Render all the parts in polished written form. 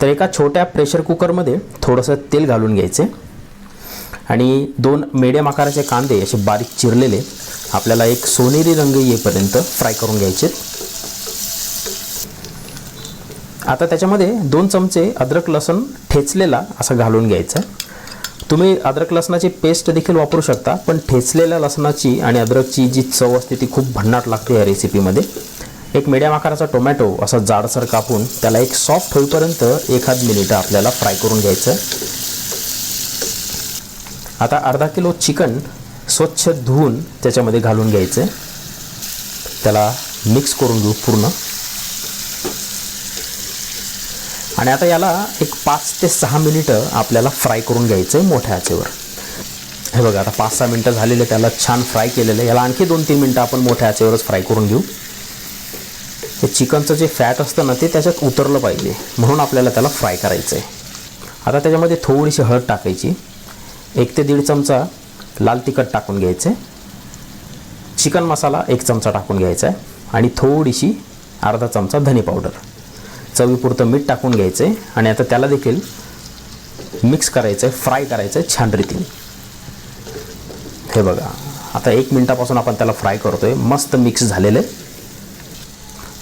तर एका छोट्या प्रेशर कुकरमध्ये थोडंसं तेल घालून घ्यायचे आणि 2 मीडियम आकाराचे कांदे असे बारीक चिरलेले आपल्याला एक सोनेरी रंग येईपर्यंत फ्राय करून घ्यायचे। आता त्याच्यामध्ये 2 चमचे अद्रक लसूण ठेचलेला असं घालून घ्यायचं। तुम्ही अद्रक लसणाची पेस्ट देखील वापरू शकता, पण ठेचलेल्या लसणाची आणि अद्रकची जी चव असते ती खूप भन्नाट लागते या रेसिपीमध्ये। एक मीडियम आकाराचा टोमॅटो असा जाडसर कापून त्याला एक सॉफ्ट होईपर्यंत 1 मिनिट आपल्याला फ्राय करून घ्यायचं। आता अर्धा किलो चिकन स्वच्छ धुवून त्याच्यामध्ये घालून घ्यायचं, त्याला मिक्स करून घेऊ पूर्ण। आणि आता याला एक 5 ते 6 मिनिटं आपल्याला फ्राय करून घ्यायचं आहे मोठ्या आचेवर। हे बघा आता 5-6 मिनिटं झालेले, त्याला छान फ्राय केलेलं आहे। याला आणखी 2-3 मिनिटं आपण मोठ्या आचेवरच फ्राय करून घेऊ। हे चिकनचं जे फॅट असतं ना ते त्याच्यात उतरलं पाहिजे, म्हणून आपल्याला त्याला फ्राय करायचं आहे। आता त्याच्यामध्ये थोडीशी हळद टाकायची, 1 ते 1.5 चमचा लाल तिखट टाकून घ्यायचे, चिकन मसाला 1 चमचा टाकून घ्यायचा आहे आणि थोडीशी अर्धा चमचा धने पावडर, चवीपुरतं मीठ टाकून घ्यायचं आहे आणि आता त्याला देखील मिक्स करायचं आहे, फ्राय करायचं आहे छान रीतीने। हे बघा आता 1 मिनिटापासून आपण त्याला फ्राय करतोय, मस्त मिक्स झालेलं आहे।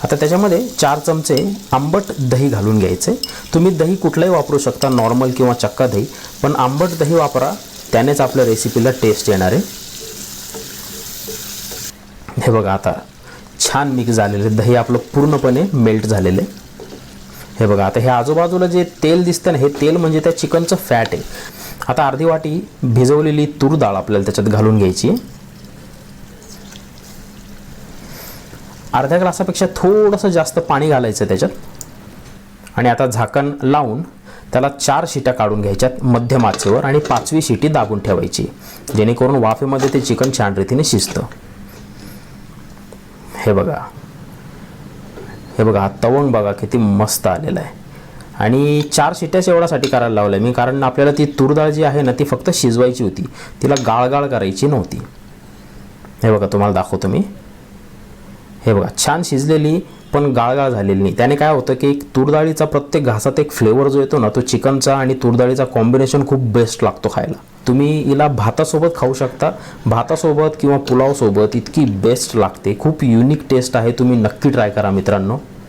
आता त्याच्यामध्ये 4 चमचे आंबट दही घालून घ्यायचे। तुम्ही दही कुठलंही वापरू शकता, नॉर्मल किंवा चक्का दही, पण आंबट दही वापरा, त्यानेच आपल्या रेसिपीला टेस्ट येणार आहे। हे बघा आता छान मिक्स झालेलं, दही आपलं पूर्णपणे मेल्ट झालेलं आहे। हे बघा आता हे आजूबाजूला जे तेल दिसतं ना, हे तेल म्हणजे त्या चिकनचं फॅट आहे। आता अर्धी वाटी भिजवलेली तूर डाळ आपल्याला त्याच्यात घालून घ्यायची, अर्ध्या ग्लासापेक्षा थोडंसं जास्त पाणी घालायचं त्याच्यात आणि आता झाकण लावून त्याला 4 शिट्या काढून घ्यायच्यात मध्यम आचेवर आणि 5वी शिटी दाबून ठेवायची, जेणेकरून वाफेमध्ये ते चिकन छान रीतीने शिजतं। हे बघा हा तवंग बघा किती मस्त आलेला आहे आणि 4 शिट्याच एवढ्यासाठी करायला लावलं मी, कारण आपल्याला ती तूर डाळ जी आहे ना ती फक्त शिजवायची होती, तिला गाळगाळ करायची नव्हती। हे बघा तुम्हाला दाखवतो मी, हे बघा छान शिजलेली पण गाळगाळ झालेली नाही। त्याने काय होतं की तूर डाळीचा प्रत्येक घासात एक फ्लेवर जो येतो ना, तो चिकनचा आणि तूर डाळीचा कॉम्बिनेशन खूप बेस्ट लागतो खायला। तुम्ही हिला भातासोबत खाऊ शकता, भातासोबत किंवा पुलावसोबत इतकी बेस्ट लागते, खूप युनिक टेस्ट आहे। तुम्ही नक्की ट्राय करा मित्रांनो।